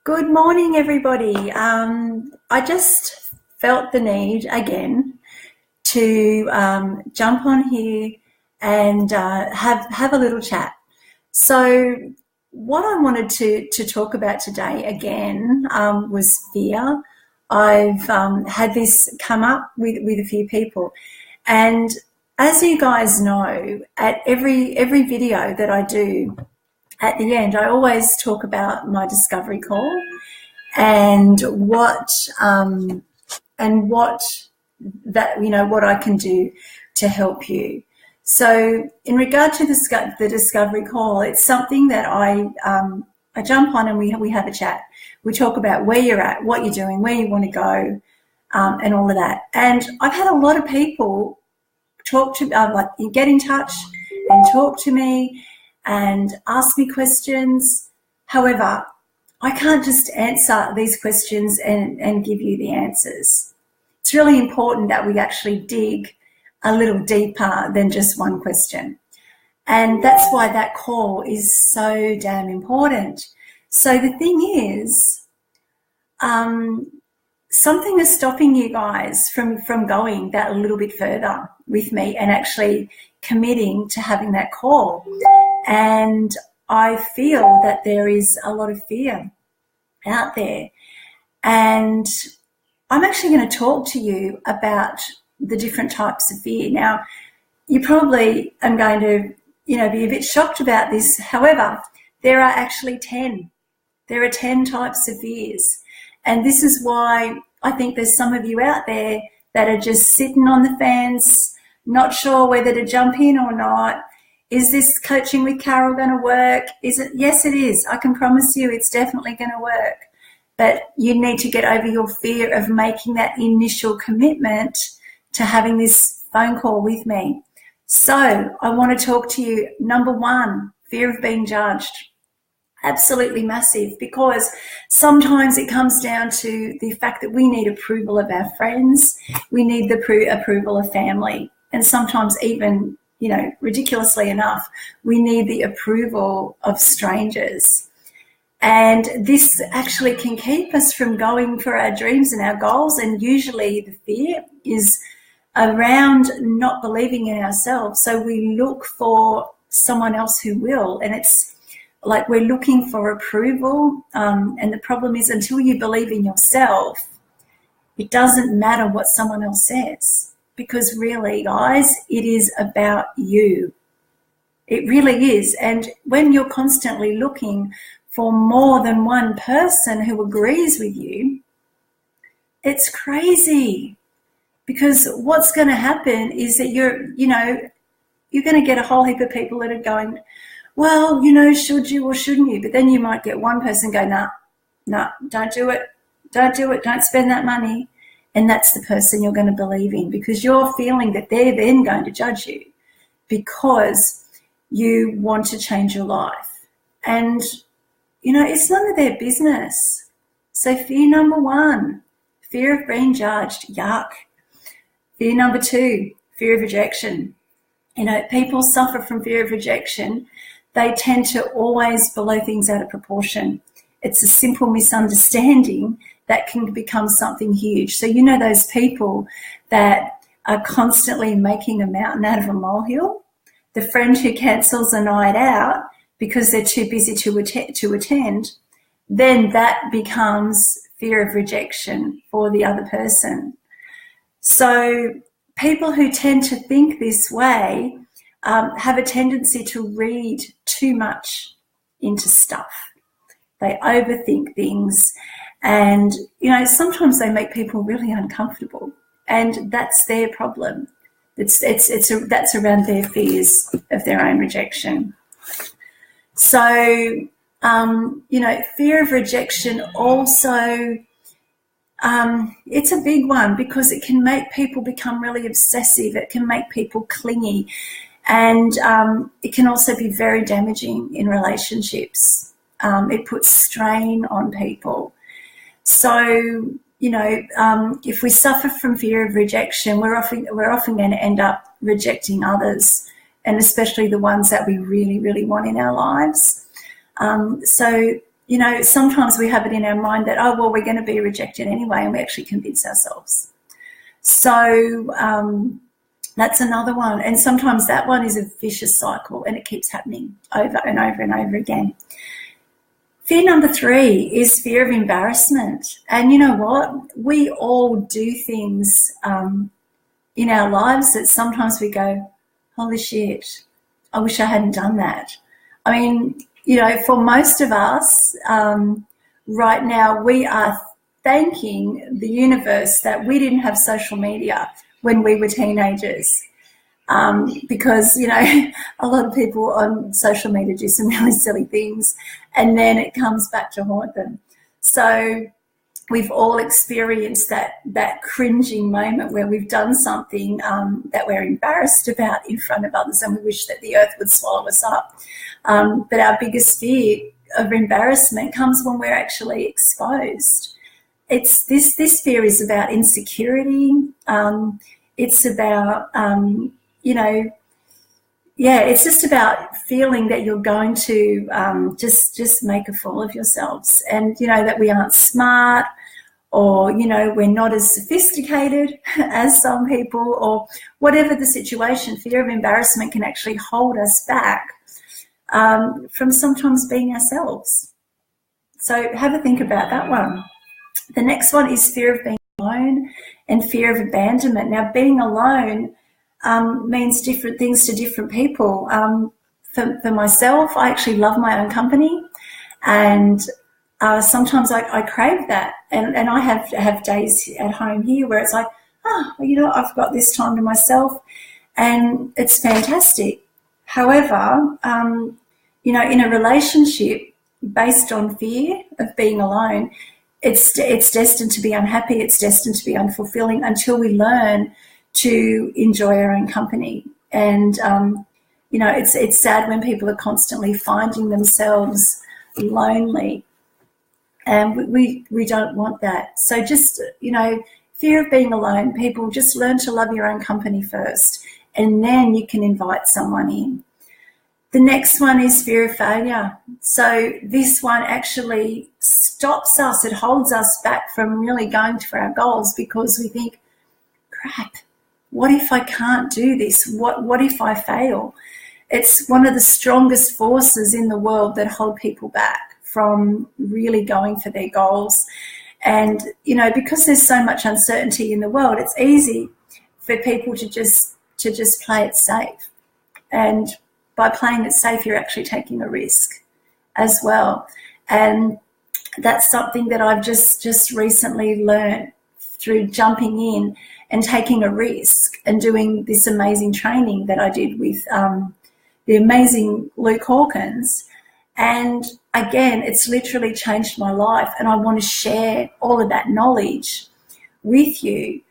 Good morning, everybody. I just felt the need again to jump on here and have a little chat. So, what I wanted to talk about today again was fear. I've had this come up with a few people, and as you guys know, at every video that I do, at the end, I always talk about my discovery call and what that what I can do to help you. So, in regard to the discovery call, it's something that I jump on and we have a chat. We talk about where you're at, what you're doing, where you want to go, and all of that. And I've had a lot of people talk to like get in touch and talk to me and ask me questions. However, I can't just answer these questions and give you the answers. It's really important that we actually dig a little deeper than just one question. And that's why that call is so damn important. So the thing is, something is stopping you guys from going that a little bit further with me and actually committing to having that call. And I feel that there is a lot of fear out there. And I'm actually going to talk to you about the different types of fear. Now, you probably are going to, be a bit shocked about this. However, there are actually 10. There are 10 types of fears. And this is why I think there's some of you out there that are just sitting on the fence, not sure whether to jump in or not. Is this coaching with Carol going to work? Is it? Yes, it is. I can promise you it's definitely going to work. But you need to get over your fear of making that initial commitment to having this phone call with me. So I want to talk to you. Number one, fear of being judged. Absolutely massive, because sometimes it comes down to the fact that we need approval of our friends. We need the approval of family. And sometimes even, ridiculously enough, we need the approval of strangers. And this actually can keep us from going for our dreams and our goals. And usually the fear is around not believing in ourselves. So we look for someone else who will. And it's like we're looking for approval. And the problem is, until you believe in yourself, it doesn't matter what someone else says. Because really, guys, it is about you. It really is. And when you're constantly looking for more than one person who agrees with you, it's crazy. Because what's going to happen is that you're going to get a whole heap of people that are going, well, should you or shouldn't you? But then you might get one person go, nah, don't do it. Don't do it. Don't spend that money. And that's the person you're going to believe in, because you're feeling that they're then going to judge you because you want to change your life. And, it's none of their business. So fear number one, fear of being judged, yuck. Fear number two, fear of rejection. People suffer from fear of rejection. They tend to always blow things out of proportion. It's a simple misunderstanding that can become something huge. So those people that are constantly making a mountain out of a molehill, the friend who cancels a night out because they're too busy to attend, then that becomes fear of rejection for the other person. So people who tend to think this way have a tendency to read too much into stuff. They overthink things, and sometimes they make people really uncomfortable, and that's their problem. That's around their fears of their own rejection. So fear of rejection also, it's a big one, because it can make people become really obsessive. It can make people clingy, and it can also be very damaging in relationships. It puts strain on people. So, if we suffer from fear of rejection, we're often going to end up rejecting others, and especially the ones that we really, really want in our lives. So you know, sometimes we have it in our mind that, oh, well, we're going to be rejected anyway, and we actually convince ourselves. So that's another one. And sometimes that one is a vicious cycle, and it keeps happening over and over and over again. Fear number 3 is fear of embarrassment. And you know what? We all do things in our lives that sometimes we go, holy shit, I wish I hadn't done that. I mean, you know, for most of us right now, we are thanking the universe that we didn't have social media when we were teenagers. Because, you know, a lot of people on social media do some really silly things, and then it comes back to haunt them. So we've all experienced that cringing moment where we've done something that we're embarrassed about in front of others, and we wish that the earth would swallow us up. But our biggest fear of embarrassment comes when we're actually exposed. It's this fear is about insecurity. It's about it's just about feeling that you're going to just make a fool of yourselves, and you know that we aren't smart, or you know we're not as sophisticated as some people, or whatever the situation. Fear of embarrassment can actually hold us back from sometimes being ourselves. So have a think about that one. The next one is fear of being alone and fear of abandonment. Now, being alone means different things to different people. For myself, I actually love my own company, and sometimes I crave that. And I have days at home here where it's like, you know, I've got this time to myself, and it's fantastic. However, you know, in a relationship based on fear of being alone, it's destined to be unhappy. It's destined to be unfulfilling until we learn to enjoy our own company. And you know, it's sad when people are constantly finding themselves lonely, and we don't want that. So just, you know, fear of being alone. People, just learn to love your own company first, and then you can invite someone in. The next one is fear of failure. So this one actually stops us. It holds us back from really going for our goals, because we think, crap, what if I can't do this? What if I fail? It's one of the strongest forces in the world that hold people back from really going for their goals. And, you know, because there's so much uncertainty in the world, it's easy for people to just play it safe. And by playing it safe, you're actually taking a risk as well. And that's something that I've just recently learned through jumping in and taking a risk and doing this amazing training that I did with the amazing Luke Hawkins. And again, it's literally changed my life, and I want to share all of that knowledge with you.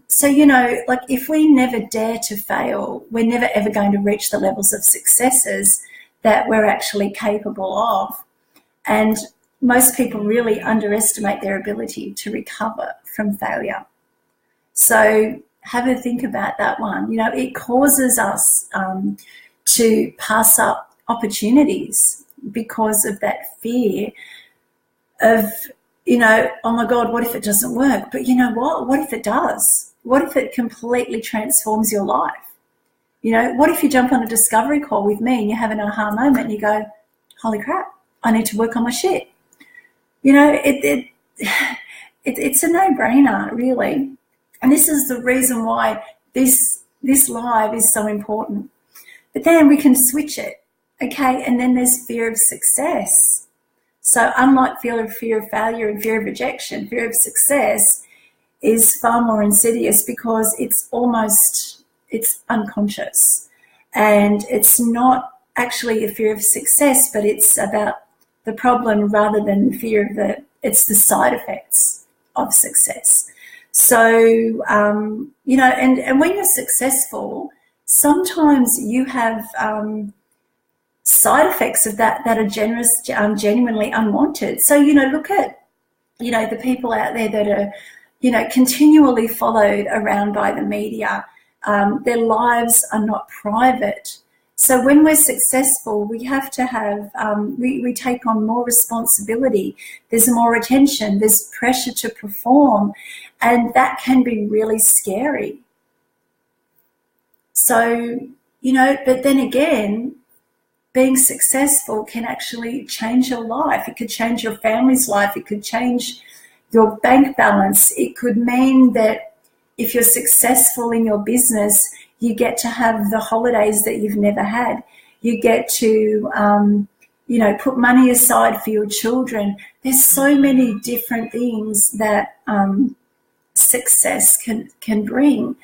So, you know, like if we never dare to fail, we're never ever going to reach the levels of successes that we're actually capable of. And most people really underestimate their ability to recover from failure. So have a think about that one. You know, it causes us to pass up opportunities because of that fear of, you know, oh my God, what if it doesn't work? But you know what? What if it does? What if it completely transforms your life? You know, what if you jump on a discovery call with me and you have an aha moment and you go, holy crap, I need to work on my shit. You know, it's a no-brainer, really. And this is the reason why this live is so important. But then we can switch it, okay? And then there's fear of success. So unlike fear of failure and fear of rejection, fear of success is far more insidious, because it's unconscious. And it's not actually a fear of success, but it's about the problem rather than fear of it's the side effects of success. So, you know, and when you're successful, sometimes you have side effects of that are genuinely unwanted. So, you know, look at, you know, the people out there that are, you know, continually followed around by the media. Their lives are not private. So when we're successful, we have to have, we take on more responsibility. There's more attention, there's pressure to perform, and that can be really scary. So, but then again, being successful can actually change your life. It could change your family's life. It could change your bank balance. It could mean that if you're successful in your business, you get to have the holidays that you've never had. You get to, put money aside for your children. There's so many different things that success can bring.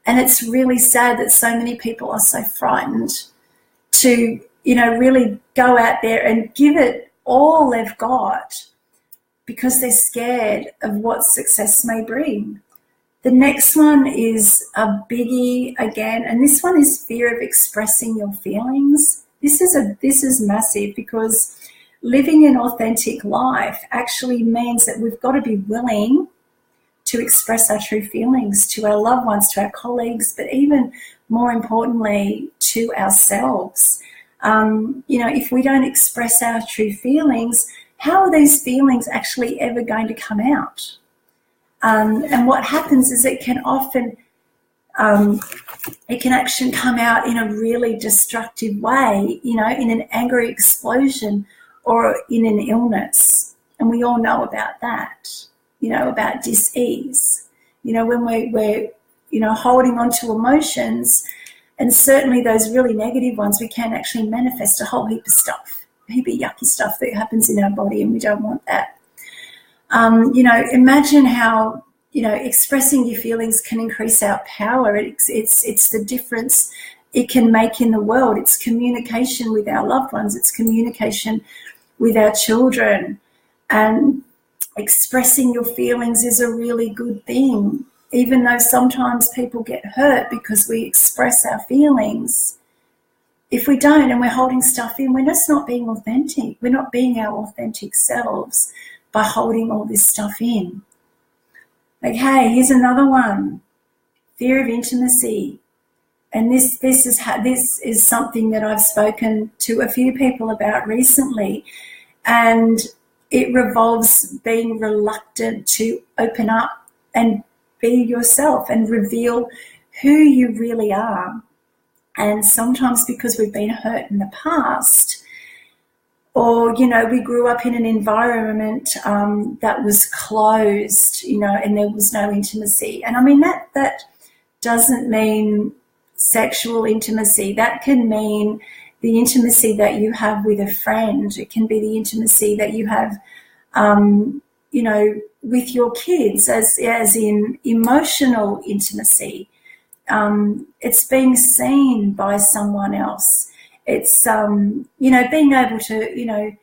And it's really sad that so many people are so frightened to, really go out there and give it all they've got because they're scared of what success may bring. The next one is a biggie again, and this one is fear of expressing your feelings. This is massive, because living an authentic life actually means that we've got to be willing to express our true feelings to our loved ones, to our colleagues, but even more importantly, to ourselves. If we don't express our true feelings, how are these feelings actually ever going to come out? And what happens is it can actually come out in a really destructive way, in an angry explosion or in an illness. And we all know about that, about dis-ease, when we're holding on to emotions, and certainly those really negative ones, we can actually manifest a whole heap of stuff, a heap of yucky stuff that happens in our body, and we don't want that. Imagine how, expressing your feelings can increase our power. It's the difference it can make in the world. It's communication with our loved ones. It's communication with our children. And expressing your feelings is a really good thing, even though sometimes people get hurt because we express our feelings. If we don't and we're holding stuff in, we're just not being authentic. We're not being our authentic selves by holding all this stuff in. Like, hey, here's another one: fear of intimacy. And this is something that I've spoken to a few people about recently, and it revolves being reluctant to open up and be yourself and reveal who you really are. And sometimes because we've been hurt in the past, or, we grew up in an environment that was closed, and there was no intimacy. And I mean, that doesn't mean sexual intimacy. That can mean the intimacy that you have with a friend. It can be the intimacy that you have, with your kids, as in emotional intimacy. It's being seen by someone else. It's, being able to,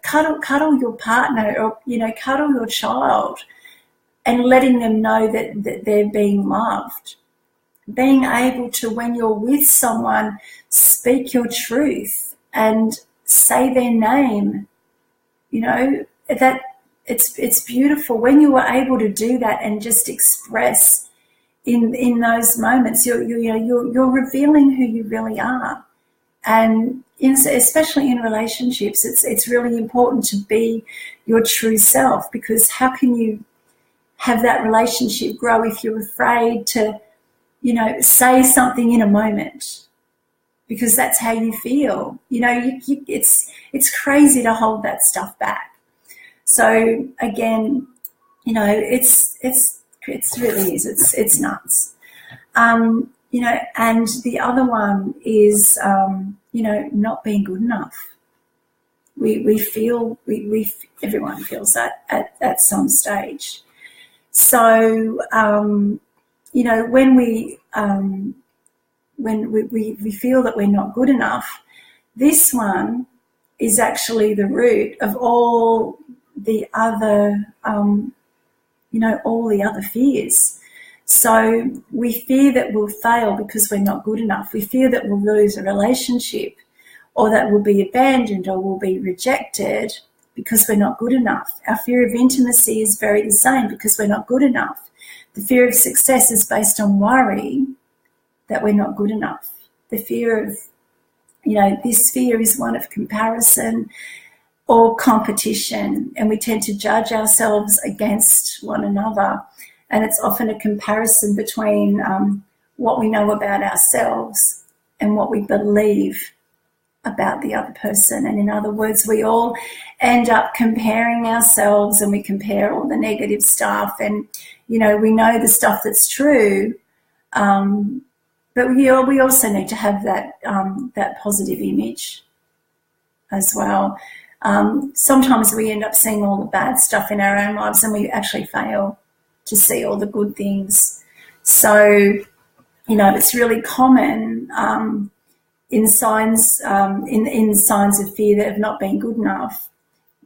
cuddle your partner, or, cuddle your child, and letting them know that they're being loved. Being able to, when you're with someone, speak your truth and say their name, that it's beautiful. When you are able to do that and just express in those moments, you're revealing who you really are. And especially in relationships, it's really important to be your true self, because how can you have that relationship grow if you're afraid to, say something in a moment, because that's how you feel. It's crazy to hold that stuff back. So again, it really is. It's nuts. And the other one is, not being good enough. We feel, everyone feels that at some stage. So, when we feel that we're not good enough, this one is actually the root of all the other, all the other fears. So we fear that we'll fail because we're not good enough. We fear that we'll lose a relationship, or that we'll be abandoned, or we'll be rejected because we're not good enough. Our fear of intimacy is very the same, because we're not good enough. The fear of success is based on worry that we're not good enough. the fear of, this fear is one of comparison or competition, and we tend to judge ourselves against one another. And it's often a comparison between what we know about ourselves and what we believe about the other person. And in other words, we all end up comparing ourselves, and we compare all the negative stuff, and we know the stuff that's true, but we also need to have that positive image as well. Sometimes we end up seeing all the bad stuff in our own lives, and we actually fail to see all the good things. So it's really common in signs of fear that have not been good enough.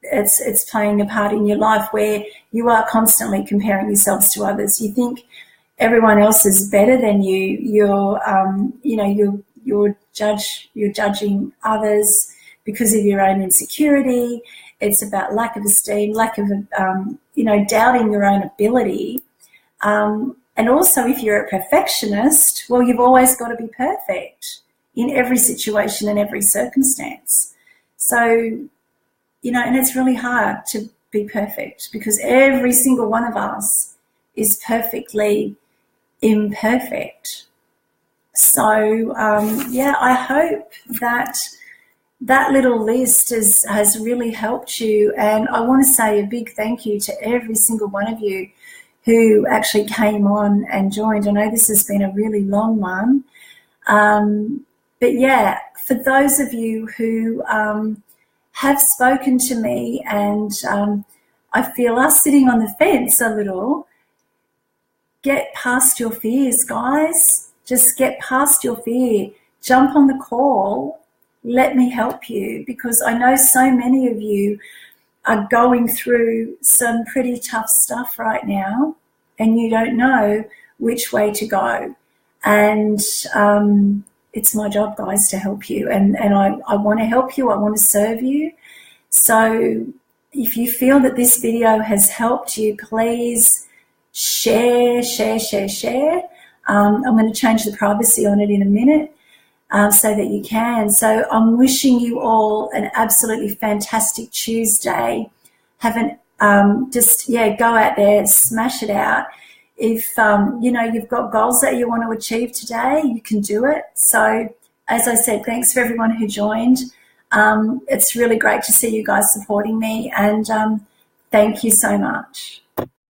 It's playing a part in your life where you are constantly comparing yourselves to others. You think everyone else is better than you. You're judging others because of your own insecurity. It's about lack of esteem, lack of doubting your own ability. And also, if you're a perfectionist, well, you've always got to be perfect in every situation and every circumstance. So, and it's really hard to be perfect because every single one of us is perfectly imperfect. So, I hope that little list has really helped you. And I want to say a big thank you to every single one of you who actually came on and joined. I know this has been a really long one. But yeah, for those of you who have spoken to me, and I feel us sitting on the fence a little, get past your fears, guys. Just get past your fear. Jump on the call. Let me help you, because I know so many of you are going through some pretty tough stuff right now, and you don't know which way to go. And it's my job, guys, to help you. And I want to help you. I want to serve you. So if you feel that this video has helped you, please share. I'm going to change the privacy on it in a minute so that you can. So I'm wishing you all an absolutely fantastic Tuesday. Have go out there, smash it out. If, you've got goals that you want to achieve today, you can do it. So as I said, thanks for everyone who joined. It's really great to see you guys supporting me, and thank you so much.